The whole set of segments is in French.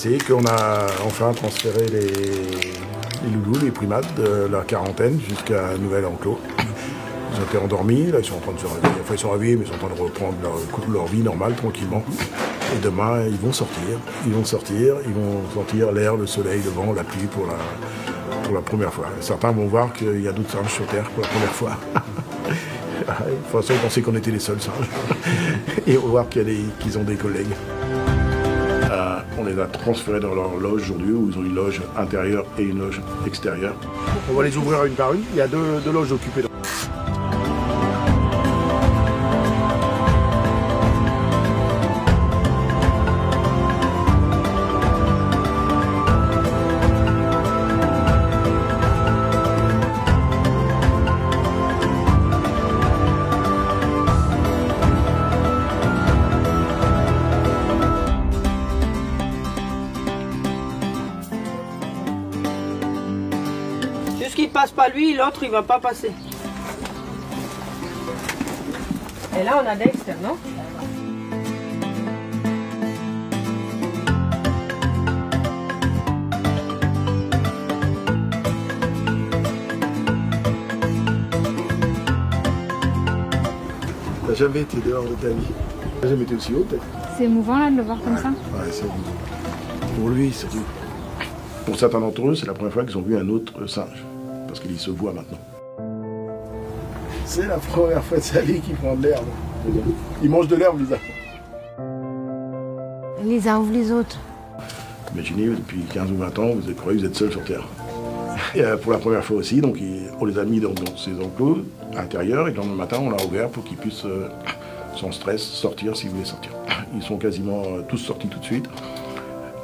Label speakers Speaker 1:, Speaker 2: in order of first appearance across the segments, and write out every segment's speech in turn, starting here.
Speaker 1: passé qu'on a enfin transféré les loulous, les primates de la quarantaine jusqu'à un nouvel enclos. Ils ont été endormis, là ils sont en train de se réveiller. Enfin ils sont réveillés mais ils sont en train de reprendre leur vie normale, tranquillement. Et demain ils vont sortir, ils vont sentir l'air, le soleil, le vent, la pluie pour la première fois. Certains vont voir qu'il y a d'autres singes sur Terre pour la première fois. De toute façon, ils pensaient qu'on était les seuls singes. Et on va voir qu'ils ont des collègues. On les a transférés dans leur loge aujourd'hui, où ils ont une loge intérieure et une loge extérieure. On va les ouvrir une par une. Il y a deux loges occupées.
Speaker 2: Jusqu'il passe pas lui, l'autre il va pas passer. Et là on a Dexter, non?
Speaker 1: T'as jamais été dehors de ta vie? T'as jamais été aussi haut peut-être?
Speaker 3: C'est émouvant là de le voir comme ça.
Speaker 1: Ouais, c'est émouvant. Pour lui, surtout. Pour certains d'entre eux, c'est la première fois qu'ils ont vu un autre singe. Parce qu'il se voit maintenant. C'est la première fois de sa vie qu'il prend de l'herbe. Il mange de l'herbe, Lisa.
Speaker 3: Lisa, ouvre les autres.
Speaker 1: Imaginez, depuis 15 ou 20 ans, vous croyez que vous êtes seul sur Terre. Et pour la première fois aussi, donc, on les a mis dans ces enclos intérieurs et le lendemain matin, on l'a ouvert pour qu'ils puissent, sans stress, sortir s'ils voulaient sortir. Ils sont quasiment tous sortis tout de suite.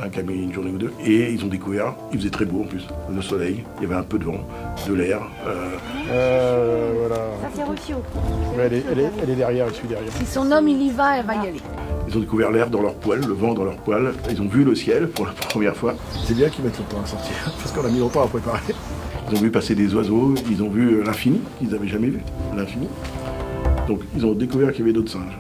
Speaker 1: Un qui a mis une journée ou deux, et ils ont découvert, il faisait très beau en plus, le soleil, il y avait un peu de vent, de l'air. Voilà.
Speaker 3: Ça c'est Rufio.
Speaker 1: Elle est derrière, elle suit derrière.
Speaker 3: Si son homme il y va, elle va y aller.
Speaker 1: Ils ont découvert l'air dans leurs poils, le vent dans leurs poils, ils ont vu le ciel pour la première fois. C'est bien qu'ils mettent longtemps à sortir, parce qu'on a mis longtemps à préparer. Ils ont vu passer des oiseaux, ils ont vu l'infini, qu'ils n'avaient jamais vu, l'infini. Donc ils ont découvert qu'il y avait d'autres singes.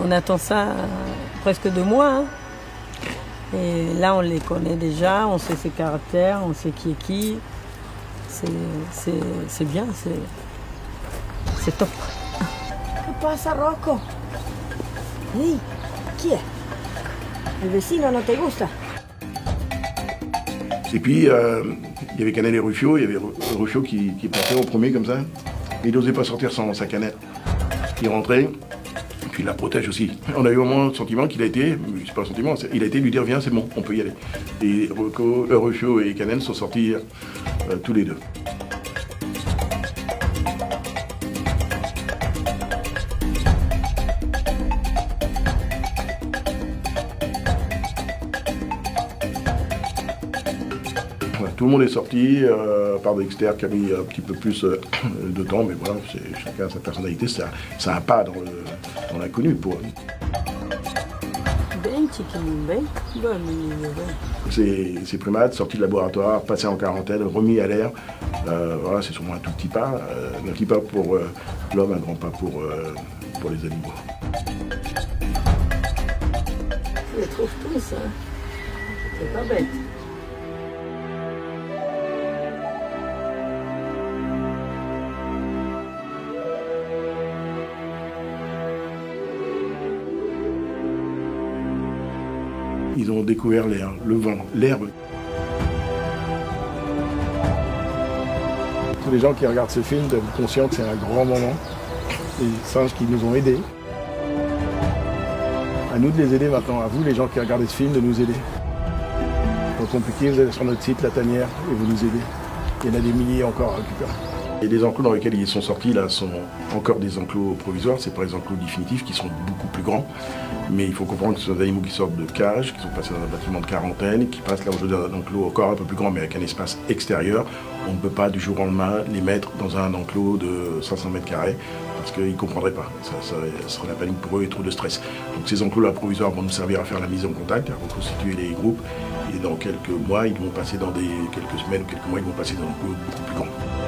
Speaker 2: On attend ça presque 2 mois. Hein. Et là, on les connaît déjà, on sait ses caractères, on sait qui est qui. C'est bien, c'est top.
Speaker 4: ¿Qué pasa, Rocco? Hey, qui est? El vecino no te gusta?
Speaker 1: Et puis, il y avait Cannelle et Rufio, il y avait Rufio qui partait en premier comme ça. Il n'osait pas sortir sans sa canette. Il rentrait. Il la protège aussi. On a eu au moins le sentiment qu'il a été, c'est pas un sentiment, il a été lui dire viens c'est bon, on peut y aller. Et Rufio et Cannelle sont sortis tous les deux. Voilà, tout le monde est sorti, à part Dexter qui a mis un petit peu plus de temps, mais voilà, chacun a sa personnalité, c'est un pas dans l'inconnu pour eux. Ces primates sortis de laboratoire, passés en quarantaine, remis à l'air, voilà, c'est sûrement un tout petit pas, un petit pas pour l'homme, un grand pas pour les animaux.
Speaker 2: Je les trouve tous, hein. C'est pas bête.
Speaker 1: Ils ont découvert l'air, le vent, l'herbe. Tous les gens qui regardent ce film doivent être conscients que c'est un grand moment. Les singes qui nous ont aidés. À nous de les aider maintenant, à vous les gens qui regardez ce film, de nous aider. Pas compliqué, vous allez sur notre site La Tanière et vous nous aidez. Il y en a des milliers encore à récupérer. Et les enclos dans lesquels ils sont sortis là sont encore des enclos provisoires, c'est pas les enclos définitifs qui sont beaucoup plus grands. Mais il faut comprendre que ce sont des animaux qui sortent de cage, qui sont passés dans un bâtiment de quarantaine, qui passent là aujourd'hui dans un enclos encore un peu plus grand mais avec un espace extérieur. On ne peut pas du jour au lendemain les mettre dans un enclos de 500 mètres carrés parce qu'ils ne comprendraient pas. Ça serait la panique pour eux et trop de stress. Donc ces enclos-là provisoires vont nous servir à faire la mise en contact, à reconstituer les groupes. Et dans quelques mois, ils vont passer dans quelques semaines ou quelques mois, ils vont passer dans un enclos beaucoup plus grand.